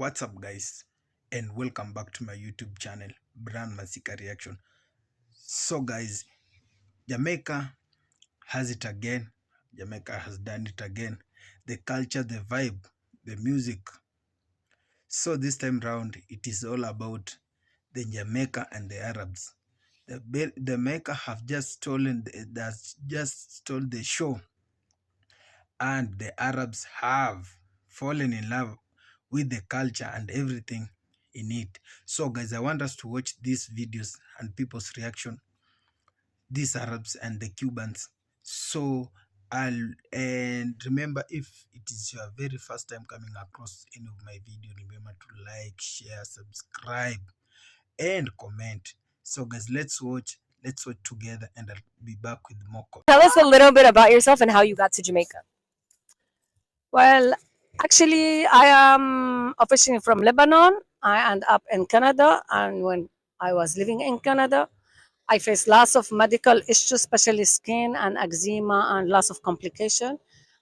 What's up, guys, and welcome back to my YouTube channel, Brand Masika Reaction. So, guys, Jamaica has it again. Jamaica has done it again. The culture, the vibe, the music. So, this time round, it is all about the Jamaica and the Arabs. The Jamaica have just stolen, that's just stole the show, and the Arabs have fallen in love with the culture and everything in it. So, guys, I want us to watch these videos and people's reaction, these Arabs and the Cubans. So, and remember, if it is your very first time coming across any of my video, remember to like, share, subscribe, and comment. So, guys, let's watch together, and I'll be back with more comments. Tell us a little bit about yourself and how you got to Jamaica. Well, actually, I am officially from Lebanon. I end up in Canada, and when I was living in Canada, I faced lots of medical issues, especially skin and eczema, and lots of complication.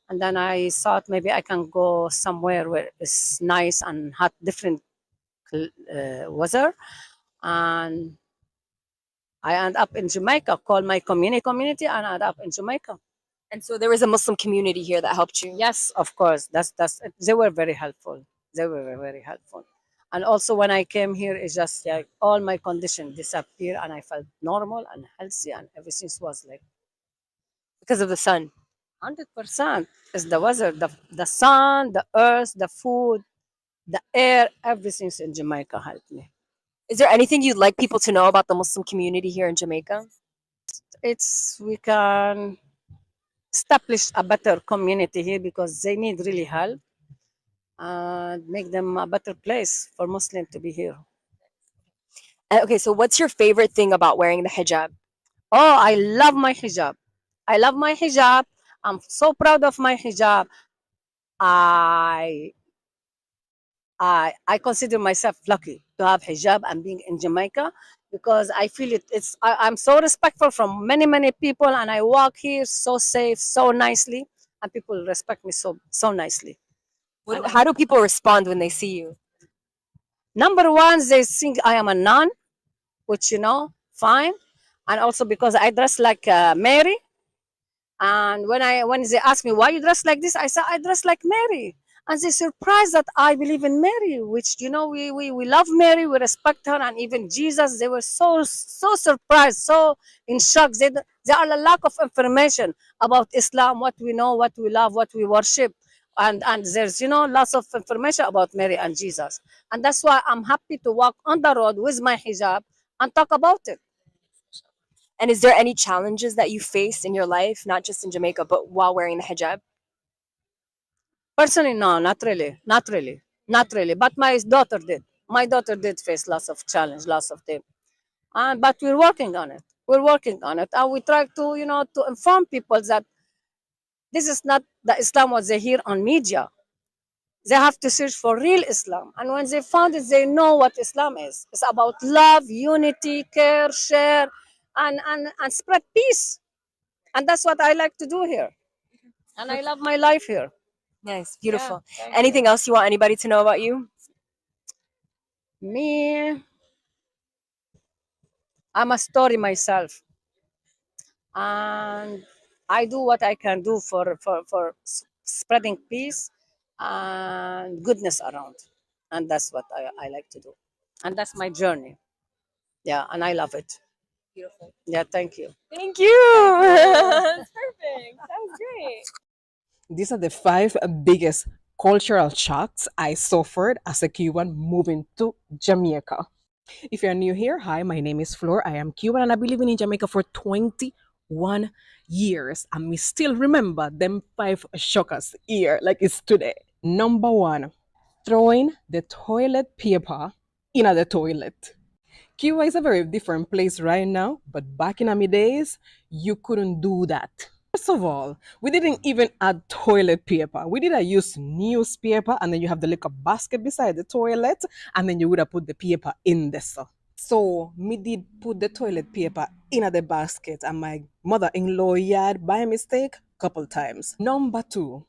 And then I thought maybe I can go somewhere where it's nice and hot, different weather. And I end up in Jamaica, call my community, and end up in Jamaica. And so there was a Muslim community here that helped you. Yes, of course. That's they were very helpful. They were very helpful. And also when I came here, it's just like all my condition disappeared and I felt normal and healthy and everything was like Because of the sun. 100%. It's the weather, the sun, the earth, the food, the air, everything's in Jamaica helped me. Is there anything you'd like people to know about the Muslim community here in Jamaica? We can establish a better community here because they need really help and make them a better place for Muslims to be here. Okay, so what's your favorite thing about wearing the hijab? Oh, I love my hijab. I love my hijab. I'm so proud of my hijab. I consider myself lucky to have hijab and being in Jamaica because I feel I'm so respectful from many people and I walk here so safe, so nicely, and people respect me so nicely. How do people respond when they see you? Number one, they think I am a nun, which fine, and also because I dress like Mary. And when they ask me why you dress like this, I say I dress like Mary. And they surprised that I believe in Mary, which we love Mary, we respect her, and even Jesus. They were so surprised, so in shock. There are a lack of information about Islam, what we know, what we love, what we worship, and there's lots of information about Mary and Jesus, and that's why I'm happy to walk on the road with my hijab and talk about it. And is there any challenges that you faced in your life, not just in Jamaica, but while wearing the hijab? Personally, no, not really. But my daughter did. My daughter did face lots of challenge, lots of them. But we're working on it. And we try to, to inform people that this is not the Islam what they hear on media. They have to search for real Islam. And when they found it, they know what Islam is. It's about love, unity, care, share, and spread peace. And that's what I like to do here. And I love my life here. Nice, beautiful. Yeah, Anything else you want anybody to know about you? Me, I'm a story myself. And I do what I can do for spreading peace and goodness around. And that's what I like to do. And that's my journey. Yeah, and I love it. Beautiful. Yeah, thank you. Thank you. That's perfect. That was great. These are the 5 biggest cultural shocks I suffered as a Cuban moving to Jamaica. If you're new here, hi, my name is Flor. I am Cuban and I've been living in Jamaica for 21 years. And me still remember them 5 shockers here like it's today. Number 1, throwing the toilet paper in the toilet. Cuba is a very different place right now, but back in my days, you couldn't do that. First of all, we didn't even add toilet paper. We did use newspaper, and then you have the little basket beside the toilet, and then you would have put the paper in there. So me did put the toilet paper in the basket, and my mother-in-law had by mistake couple times. Number 2,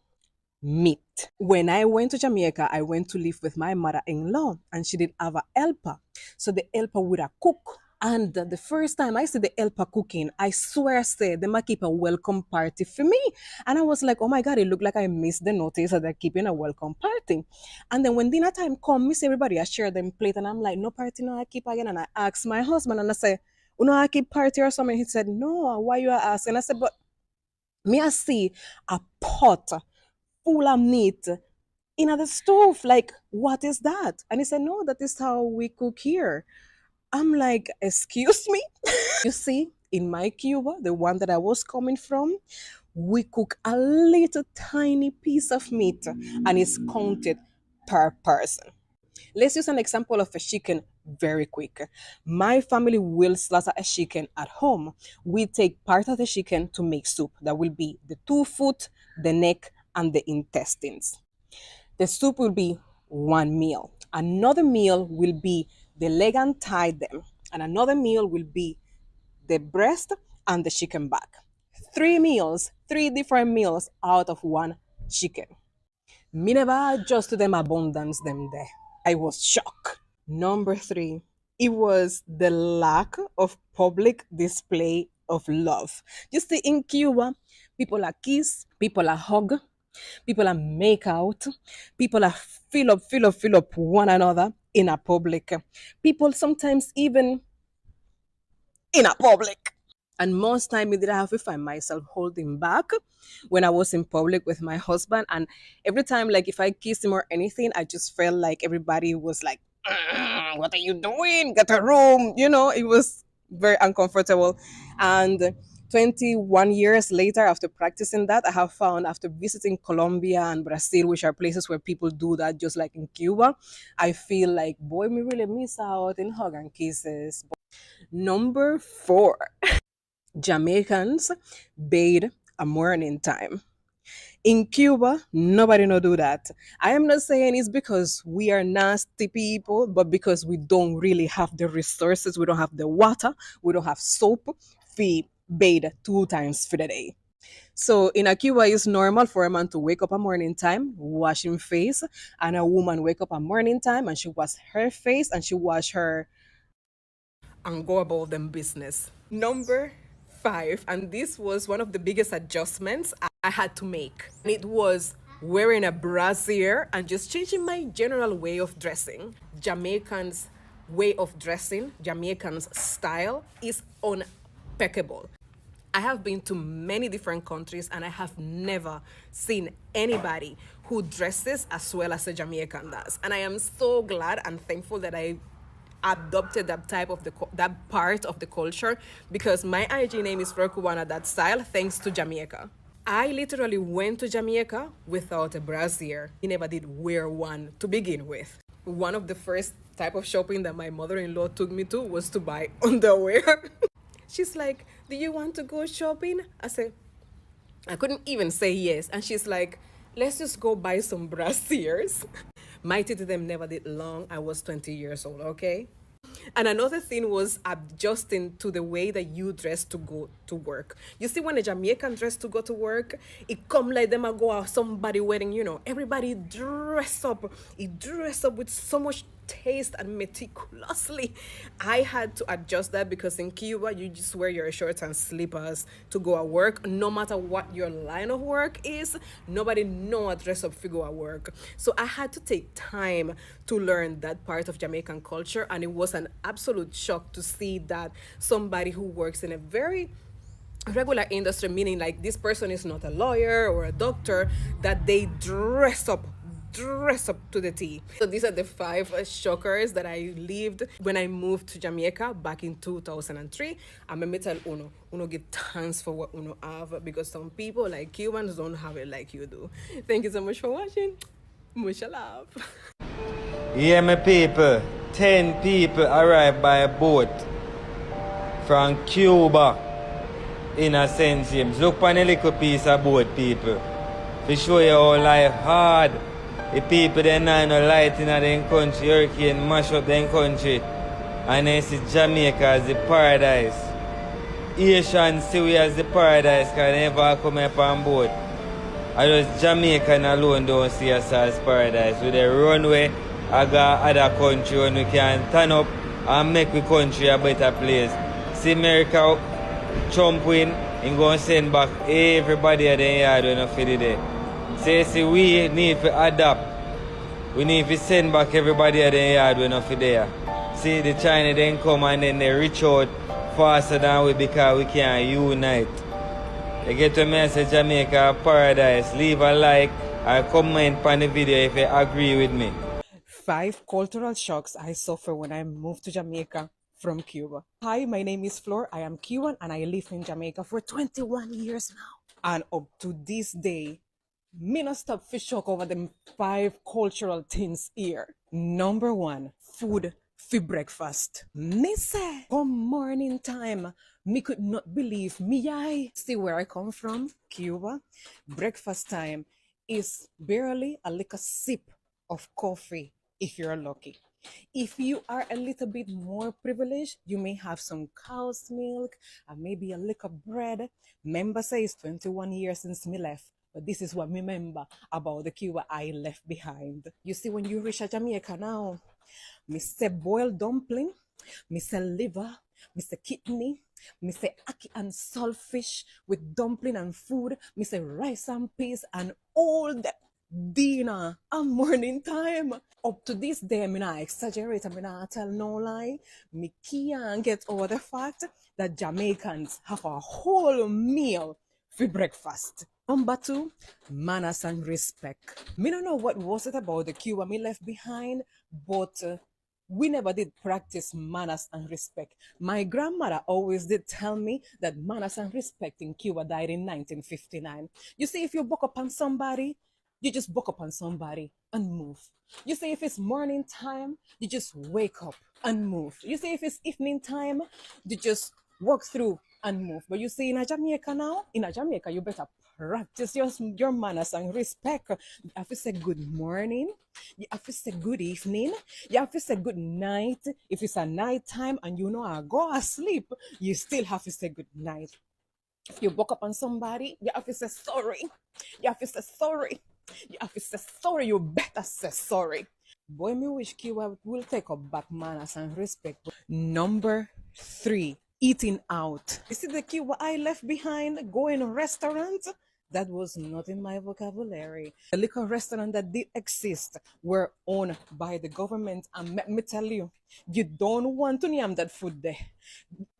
meat. When I went to Jamaica, I went to live with my mother-in-law, and she did have a helper. So the helper would a cook. And the first time I see the helper cooking, I swear, say, they might keep a welcome party for me. And I was like, oh my God, it looked like I missed the notice that they're keeping a welcome party. And then when dinner time come, miss everybody, I share them plate, and I'm like, no party, no, I keep again. And I asked my husband, and I say, you know, I keep party or something. He said, no, why you are asking? I said, but me I see a pot full of meat in the stove. Like, what is that? And he said, no, that is how we cook here. I'm like, excuse me? You see, in my Cuba, the one that I was coming from, we cook a little tiny piece of meat and it's counted per person. Let's use an example of a chicken very quick. My family will slaughter a chicken at home. We take part of the chicken to make soup. That will be the 2 foot, the neck, and the intestines. The soup will be one meal. Another meal will be the leg and thigh them. And another meal will be the breast and the chicken back. 3 meals, 3 different meals out of one chicken. Me never adjust to them abundance them there. I was shocked. Number 3, it was the lack of public display of love. You see, in Cuba, people are kiss, people are hug, people are make out, people are fill up one another in a public. People sometimes even in a public. And most time, I did have to find myself holding back when I was in public with my husband. And every time, like if I kissed him or anything, I just felt like everybody was like, what are you doing? Get a room. You know, it was very uncomfortable. And 21 years later, after practicing that, I have found after visiting Colombia and Brazil, which are places where people do that, just like in Cuba, I feel like, boy, me really miss out in hug and kisses. Number 4. Jamaicans bathe a morning time. In Cuba, nobody no do that. I am not saying it's because we are nasty people, but because we don't really have the resources. We don't have the water. We don't have soap. We bathe 2 times for the day. So in a Cuba, it's normal for a man to wake up a morning time, wash his face, and a woman wake up a morning time and she wash her face and she wash her and go about them business. Number 5, and this was one of the biggest adjustments I had to make. It was wearing a brassiere and just changing my general way of dressing. Jamaicans' way of dressing, Jamaicans' style is impeccable. I have been to many different countries and I have never seen anybody who dresses as well as a Jamaican does. And I am so glad and thankful that I adopted that type of that part of the culture, because my IG name is Rokuwana, that style, thanks to Jamaica. I literally went to Jamaica without a brassiere. I never did wear one to begin with. One of the first type of shopping that my mother-in-law took me to was to buy underwear. She's like, do you want to go shopping? I said, I couldn't even say yes. And she's like, let's just go buy some brassieres. My to them never did long. I was 20 years old, okay? And another thing was adjusting to the way that you dress to go to work. You see, when a Jamaican dress to go to work, it come like them a go out somebody wedding, you know. Everybody dress up. It dress up with so much taste and meticulously. I had to adjust that because in Cuba, you just wear your shorts and slippers to go at work. No matter what your line of work is, nobody know a dress up figure at work. So I had to take time to learn that part of Jamaican culture, and it was an absolute shock to see that somebody who works in a very regular industry, meaning like this person is not a lawyer or a doctor, that they dress up to the T. So these are the 5 shockers that I lived when I moved to Jamaica back in 2003. And let me tell Uno get thanks for what Uno have, because some people like Cubans don't have it like you do. Thank you so much for watching. Much love. Yeah, my people, 10 people arrived by a boat from Cuba in a St. James. Look on a little piece of boat, people, to show you how life hard. The people they know no light in their country, hurricane mash up their country, and they see Jamaica as the paradise. Asians see we as the paradise because they never come up on board. I just Jamaican alone don't see us as paradise. With the runway, I got other country when we can turn up and make the country a better place. See America Trump win and go and send back everybody at the yard when I feel it there. See, we need to adapt. We need to send back everybody at the yard when I feel there. See, the China then come and then they reach out faster than we because we can unite. You get to me and say Jamaica paradise. Leave a like or comment on the video if you agree with me. 5 cultural shocks I suffer when I moved to Jamaica from Cuba. Hi, my name is Flor. I am Cuban and I live in Jamaica for 21 years now. And up to this day, me not stop for shock over them 5 cultural things here. Number 1, food for breakfast. Me say, come morning time, me could not believe me I see where I come from, Cuba. Breakfast time is barely a little sip of coffee if you're lucky. If you are a little bit more privileged, you may have some cow's milk and maybe a little bread. Member say it's 21 years since me left. But this is what me remember about the Cuba I left behind. You see, when you reach a Jamaica now, me say boiled dumpling, me say liver, me say kidney, me say ackee and saltfish with dumpling and food, me say rice and peas and all that dinner and morning time. Up to this day, me not exaggerate, me not tell no lie. Me can't get over the fact that Jamaicans have a whole meal for breakfast. Number 2, manners and respect. Me don't know what was it about the Cuba me left behind, but we never did practice manners and respect. My grandmother always did tell me that manners and respect in Cuba died in 1959. You see, if you buck up on somebody, you just buck up on somebody and move. You say if it's morning time, you just wake up and move. You say if it's evening time, you just walk through and move. But you see in a Jamaica now, in a Jamaica, you better practice your manners and respect. You have to say good morning. You have to say good evening. You have to say good night. If it's a night time and you know I go asleep, you still have to say good night. If you buck up on somebody, you have to say sorry. You have to say sorry. You have to say sorry. You better say sorry. Boy, me wish Cuba will take up back manners and respect. Number 3, eating out. You see the Cuba I left behind, going to restaurants? That was not in my vocabulary. The liquor restaurant that did exist were owned by the government, and let me tell you, you don't want to name that food there.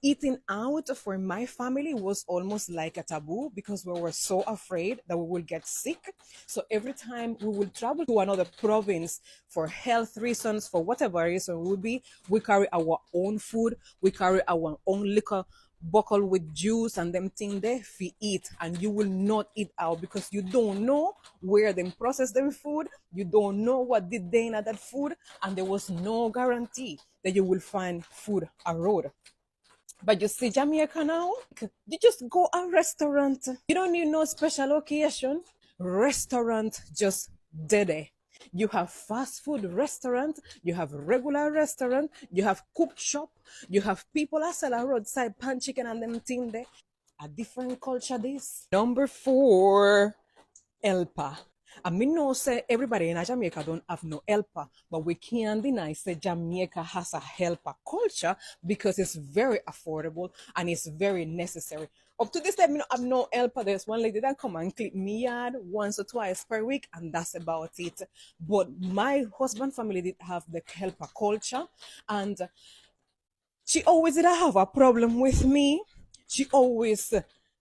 Eating out for my family was almost like a taboo because we were so afraid that we will get sick. So every time we will travel to another province for health reasons, for whatever reason it would be, we carry our own food, we carry our own liquor bottle with juice and them thing there fi eat, and you will not eat out because you don't know where them process them food, you don't know what did they in that food, and there was no guarantee that you will find food a road. But you see Jamaica now, you just go a restaurant, you don't need no special occasion, restaurant just dead. You have fast food restaurant, you have regular restaurant, you have cook shop, you have people that sell a roadside pan chicken and them thing there. A different culture this. Number 4, helper. I mean, no say everybody in Jamaica don't have no helper, but we can't deny say Jamaica has a helper culture because it's very affordable and it's very necessary. Up to this time, I have no helper. There's one lady that come and clean me yard once or twice per week, and that's about it. But my husband family did have the helper culture, and she always did have a problem with me.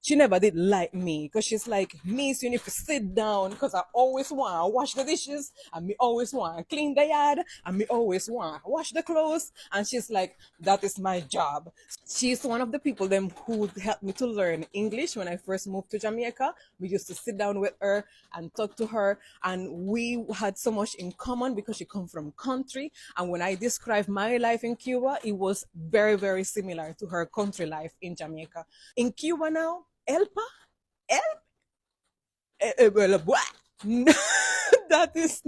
She never did like me because she's like, me, so you need to sit down because I always want to wash the dishes and me always want to clean the yard and me always want to wash the clothes. And she's like, that is my job. She's one of the people them who helped me to learn English when I first moved to Jamaica. We used to sit down with her and talk to her, and we had so much in common because she come from country. And when I described my life in Cuba, it was very, very similar to her country life in Jamaica. In Cuba now, helper? Help? Well, what? That is...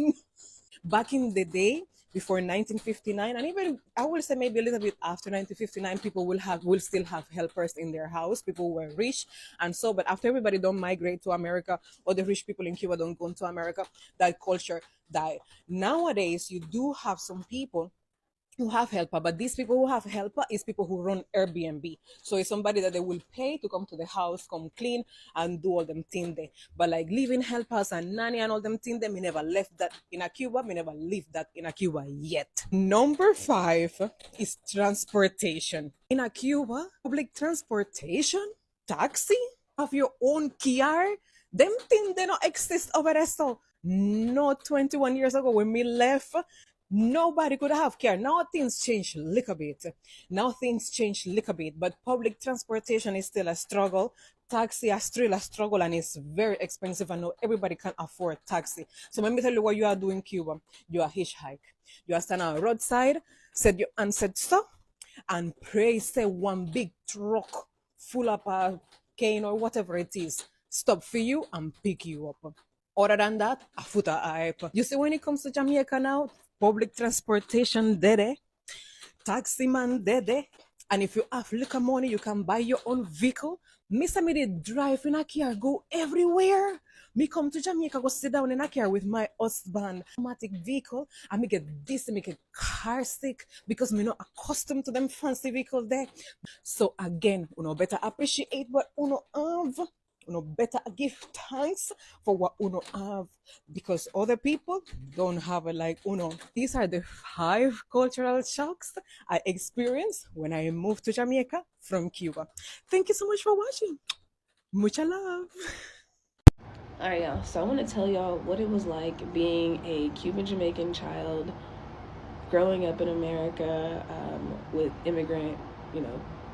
Back in the day, before 1959, and even I will say maybe a little bit after 1959, people will still have helpers in their house. People were rich and so, but after everybody don't migrate to America, or the rich people in Cuba don't go to America, that culture died. Nowadays, you do have some people who have helper, but these people who have helper is people who run Airbnb. So it's somebody that they will pay to come to the house, come clean and do all them things there. But like living helpers and nanny and all them things, me never left that in a Cuba. Me never lived that in a Cuba yet. Number 5 is transportation. In a Cuba, public transportation, taxi, have your own car. Them things they don't exist over there. So no, 21 years ago when me left, nobody could have care. Now things change a little bit. But public transportation is still a struggle. Taxi is still a struggle, and it's very expensive. I know everybody can afford taxi. So let me tell you what you are doing in Cuba. You are hitchhike. You are standing on the roadside, said you answered stop, and pray say one big truck full of a cane or whatever it is stop for you and pick you up. Other than that, a foot of hype. You see, when it comes to Jamaica now, public transportation dede, taxi man dede, and if you have little money, you can buy your own vehicle. Me say me dey drive in a car, go everywhere. Me come to Jamaica, go sit down in a car with my husband, automatic vehicle, and me get car sick because me not accustomed to them fancy vehicles there. So again, uno better appreciate what uno have. Uno better give thanks for what uno have, because other people don't have it like uno. These are the 5 cultural shocks I experienced when I moved to Jamaica from Cuba. Thank you so much for watching. Mucha love. Alright, y'all, so I want to tell y'all what it was like being a Cuban Jamaican child growing up in America with immigrant,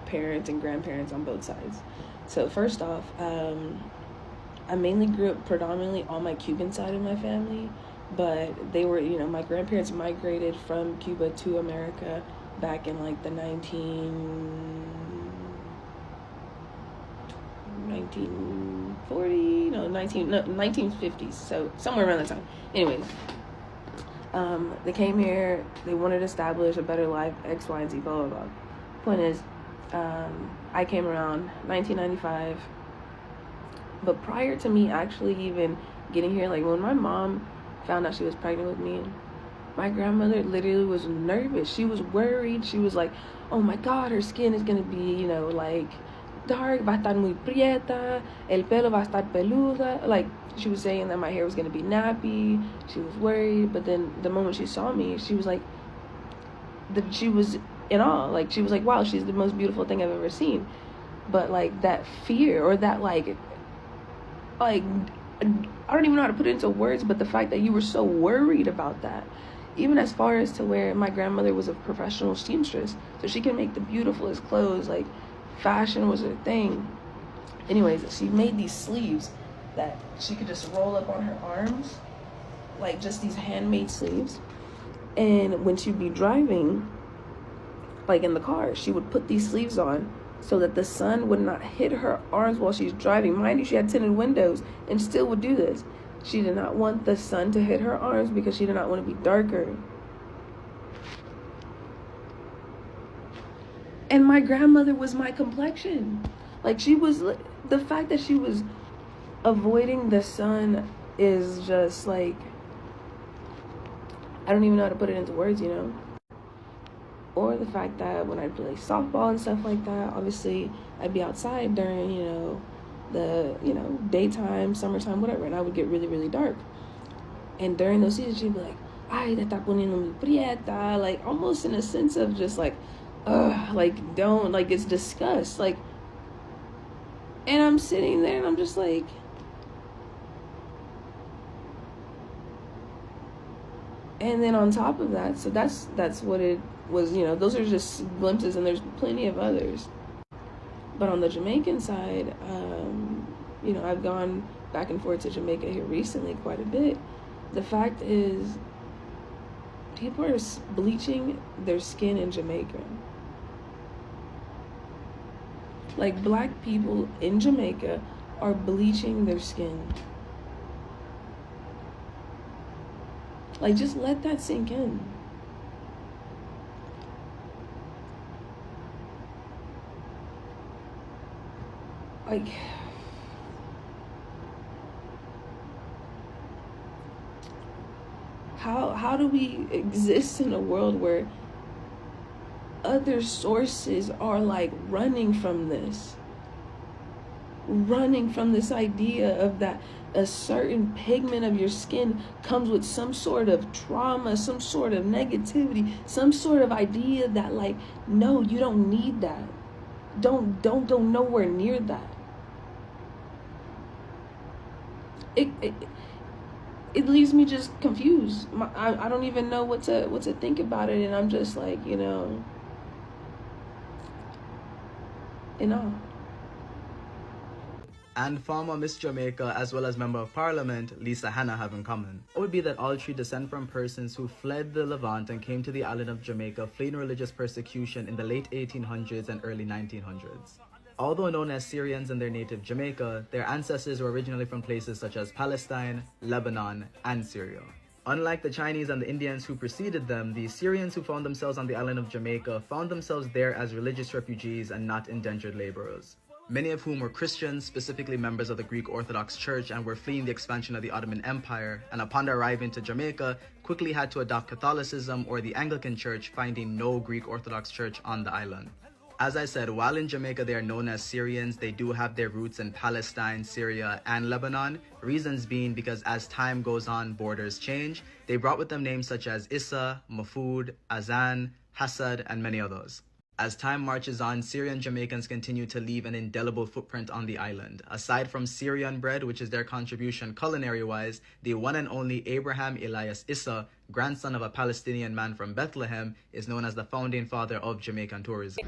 parents and grandparents on both sides. So first off, I mainly grew up predominantly on my Cuban side of my family, but they were, my grandparents migrated from Cuba to America back in like the 1950s, so somewhere around that time. Anyways, they came here, they wanted to establish a better life, X, Y, and Z, blah, blah, blah. Point is, I came around 1995, but prior to me actually even getting here, like when my mom found out she was pregnant with me, my grandmother literally was nervous. She was worried. She was like, oh my God, her skin is gonna be, like dark, va a estar muy prieta, el pelo va a estar peluda. Like, she was saying that my hair was gonna be nappy. She was worried, but then the moment she saw me, she was like, she was in awe. Like, she was like, wow, she's the most beautiful thing I've ever seen. But like that fear, or that like I don't even know how to put it into words, but the fact that you were so worried about that, even as far as to where my grandmother was a professional seamstress, so she can make the beautifulest clothes, like fashion was her thing. Anyways, she made these sleeves that she could just roll up on her arms, like just these handmade sleeves. And when she'd be driving, like in the car, she would put these sleeves on so that the sun would not hit her arms while she's driving. Mind you, she had tinted windows and still would do this. She did not want the sun to hit her arms because she did not want to be darker. And my grandmother was my complexion. Like, she was, the fact that she was avoiding the sun is just like, I don't even know how to put it into words, Or the fact that when I'd play softball and stuff like that, obviously I'd be outside during, the, daytime, summertime, whatever, and I would get really, really dark. And during those seasons, she'd be like, ay, te está poniendo muy prieta, like almost in a sense of just like, ugh, like don't, like it's disgust, like, and I'm sitting there and I'm just like, and then on top of that, so that's what it was, those are just glimpses, and there's plenty of others. But on the Jamaican side, I've gone back and forth to Jamaica here recently quite a bit. The fact is, people are bleaching their skin in Jamaica. Like, black people in Jamaica are bleaching their skin. Like, just let that sink in. Like, how do we exist in a world where other sources are like running from this idea of that a certain pigment of your skin comes with some sort of trauma, some sort of negativity, some sort of idea that, like, no, you don't need that. Don't go nowhere near that. It leaves me just confused. I don't even know what to think about it, and I'm just like, you know, in awe. And former Miss Jamaica as well as Member of Parliament Lisa Hanna have in common. It would be that all three descend from persons who fled the Levant and came to the island of Jamaica fleeing religious persecution in the late 1800s and early 1900s. Although known as Syrians in their native Jamaica, their ancestors were originally from places such as Palestine, Lebanon, and Syria. Unlike the Chinese and the Indians who preceded them, the Syrians who found themselves on the island of Jamaica found themselves there as religious refugees and not indentured laborers. Many of whom were Christians, specifically members of the Greek Orthodox Church, and were fleeing the expansion of the Ottoman Empire, and upon their arriving to Jamaica, quickly had to adopt Catholicism or the Anglican Church, finding no Greek Orthodox Church on the island. As I said, while in Jamaica they are known as Syrians, they do have their roots in Palestine, Syria, and Lebanon, reasons being because as time goes on, borders change. They brought with them names such as Issa, Mahfoud, Azan, Hassad, and many others. As time marches on, Syrian Jamaicans continue to leave an indelible footprint on the island. Aside from Syrian bread, which is their contribution culinary-wise, the one and only Abraham Elias Issa, grandson of a Palestinian man from Bethlehem, is known as the founding father of Jamaican tourism.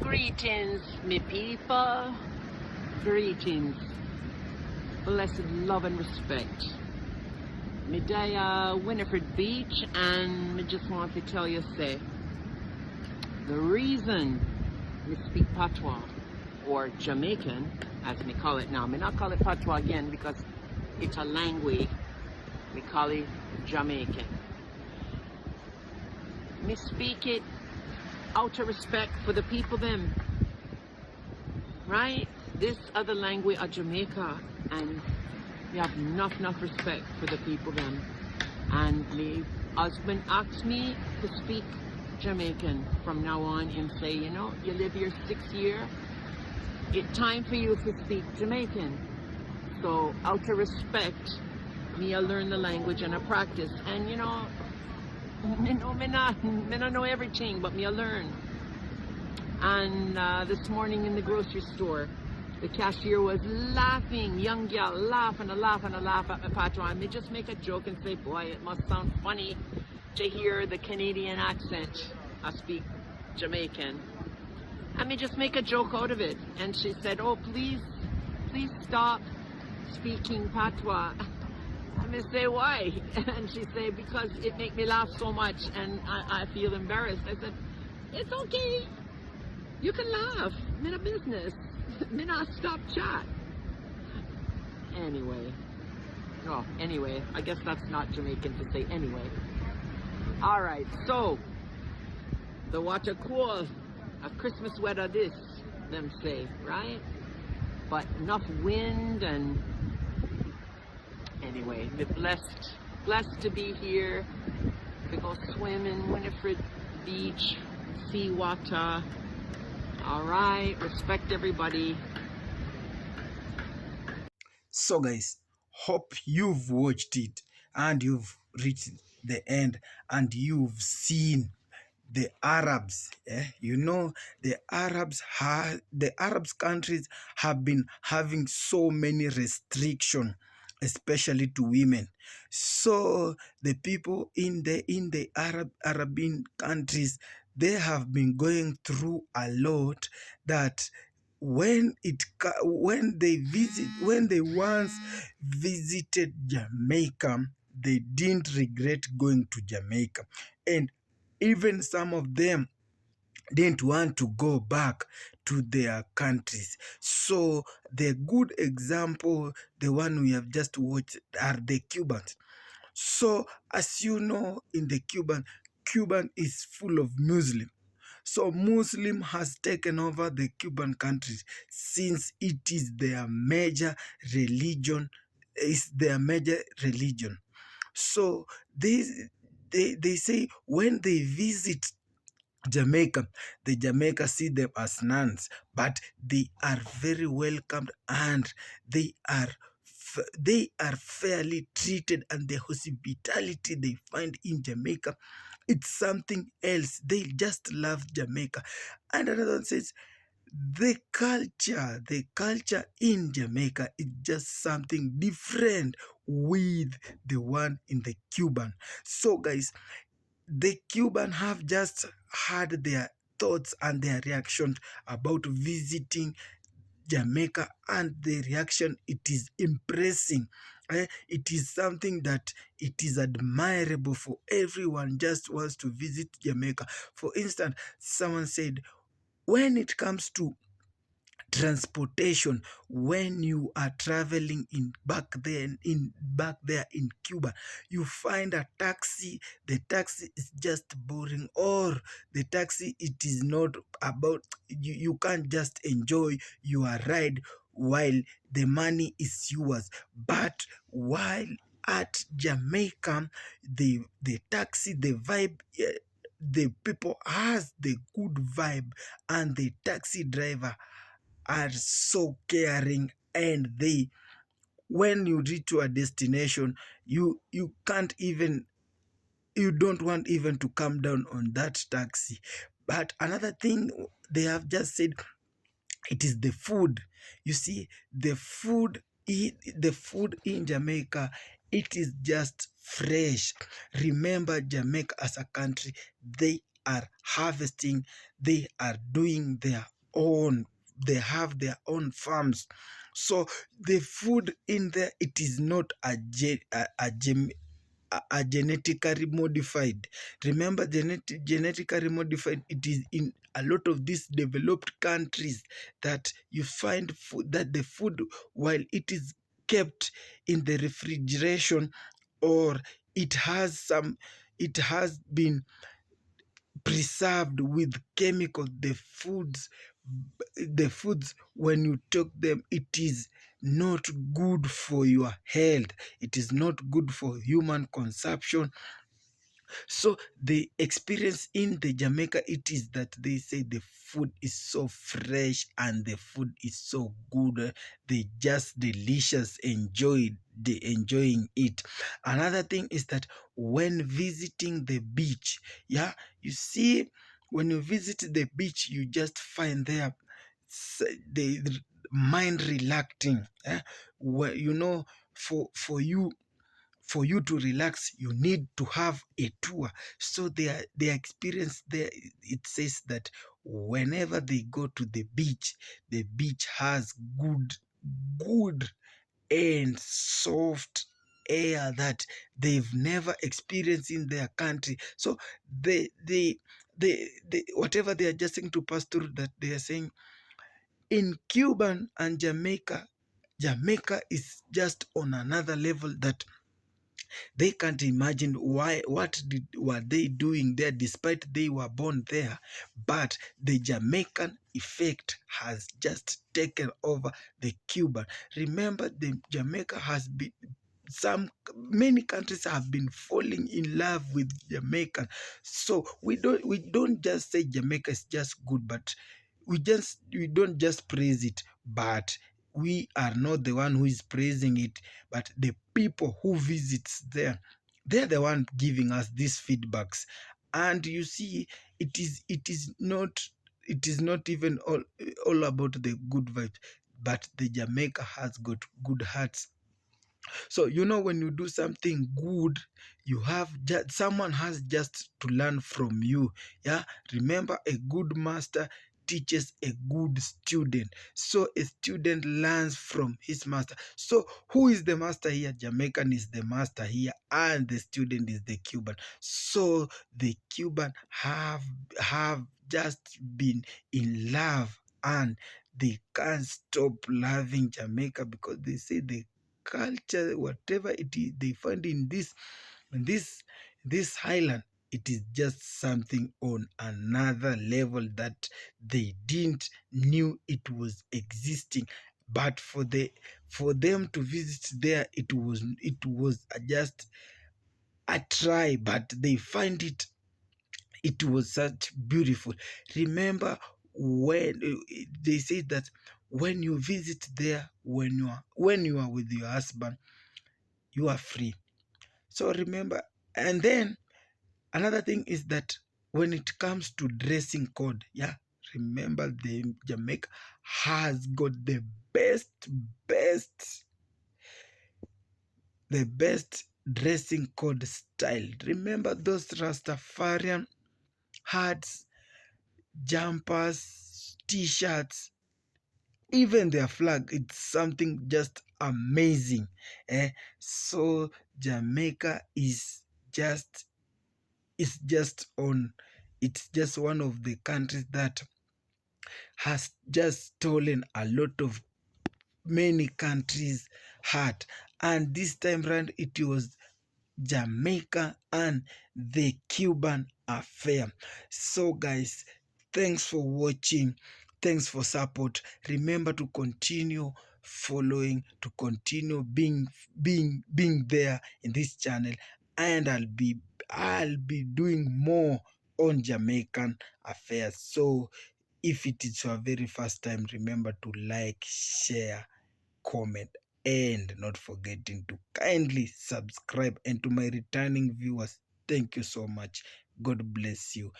Greetings, me people. Greetings. Blessed love and respect. Me day Winifred Beach, and me just want to tell you, say, the reason we speak patois, or Jamaican, as we call it now, me not call it patois again because it's a language, we call it Jamaican. Me speak it out of respect for the people them, right? This other language of Jamaica, and we have enough respect for the people them. And me husband asked me to speak Jamaican from now on and say, you know, you live here 6 years, it's time for you to speak Jamaican. So out of respect, me I learn the language and I practice. And you know, me not know everything, but me I learn. And this morning in the grocery store, the cashier was laughing, young girl, laughing at my patois. And they just make a joke and say, boy, it must sound funny to hear the Canadian accent. I speak Jamaican. And me just make a joke out of it. And she said, oh, please stop speaking patois. I may say, why? And she said, because it make me laugh so much and I feel embarrassed. I said, it's okay. You can laugh. I'm in a business. Me not stop chat. Anyway, I guess that's not Jamaican to say anyway. All right, so the water cool, a Christmas weather this, them say, right? But enough wind and anyway, we're blessed to be here, to go swim in Winifred Beach, sea water. All right, respect everybody. So guys, hope you've watched it and you've reached the end and you've seen the Arabs. You know, the Arabs countries have been having so many restrictions, especially to women. So the people in the Arabian countries, they have been going through a lot that when they once visited Jamaica, they didn't regret going to Jamaica, and even some of them didn't want to go back to their countries. So the good example, the one we have just watched, are the Cubans. So as you know, in the Cuban is full of Muslims. So Muslim has taken over the Cuban countries since it is their major religion. Is their major religion. So they say when they visit Jamaica, the Jamaica see them as nuns, but they are very welcomed and they are they are fairly treated, and the hospitality they find in Jamaica, it's something else. They just love Jamaica. And another one says the culture in Jamaica is just something different with the one in the Cuban. So guys, the Cuban have just had their thoughts and their reaction about visiting Jamaica, and the reaction, it is impressing. It is something that it is admirable for everyone just wants to visit Jamaica. For instance, someone said when it comes to transportation, when you are traveling in back there in Cuba, you find a taxi, the taxi is just boring, or the taxi, it is not about you can't just enjoy your ride while the money is yours. But while at Jamaica, the taxi, the vibe, the people has the good vibe, and the taxi driver are so caring, and they, when you reach to a destination, you can't even, you don't want even to come down on that taxi. But another thing they have just said, it is the food. You see, the food in Jamaica, it is just fresh. Remember, Jamaica as a country, they are harvesting, they are doing their own, they have their own farms. So the food in there, it is not a genetically modified. Remember, genetically modified, it is in a lot of these developed countries that you find food, that the food, while it is kept in the refrigeration, or it has been preserved with chemicals, the foods, when you take them, it is not good for your health, it is not good for human consumption. So the experience in the Jamaica, it is that they say the food is so fresh and the food is so good. They just delicious, enjoying it. Another thing is that when visiting the beach, yeah, you see, when you visit the beach, you just find there the mind relaxing. Where, for you to relax, you need to have a tour. So their experience there, it says that whenever they go to the beach has good and soft air that they've never experienced in their country. So they whatever they are adjusting to pass through, that they are saying in Cuban and Jamaica is just on another level, that they can't imagine were they doing there, despite they were born there. But the Jamaican effect has just taken over the Cuban. Remember, the Jamaica has been, many countries have been falling in love with Jamaican. So we don't just say Jamaica is just good, but we don't just praise it, but we are not the one who is praising it, but the people who visits there, they're the one giving us these feedbacks. And you see, it is not even all about the good vibes, but the Jamaica has got good hearts. So when you do something good, someone has just to learn from you. Yeah, remember, a good master teaches a good student. So a student learns from his master. So who is the master here? Jamaican is the master here, and the student is the Cuban. So the Cuban have just been in love, and they can't stop loving Jamaica, because they say the culture, whatever it is they find in this island, it is just something on another level that they didn't knew it was existing. But for them to visit there, it was just a try, but they find it was such beautiful. Remember when they say that when you visit there, when you are with your husband, you are free. So remember, and then another thing is that when it comes to dressing code, yeah, remember the Jamaica has got best the best dressing code style. Remember those Rastafarian hats, jumpers, t-shirts, even their flag. It's something just amazing. So Jamaica just is just on it's just one of the countries that has just stolen a lot of many countries' heart. And this time round, it was Jamaica and the Cuban affair. So, guys, thanks for watching. Thanks for support. Remember to continue following, to continue being there in this channel, and I'll be doing more on Jamaican affairs. So, if it is your very first time, remember to like, share, comment, and not forgetting to kindly subscribe. And to my returning viewers, thank you so much. God bless you.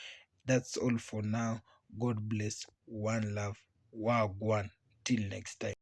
That's all for now. God bless. One love. Wagwan. Till next time.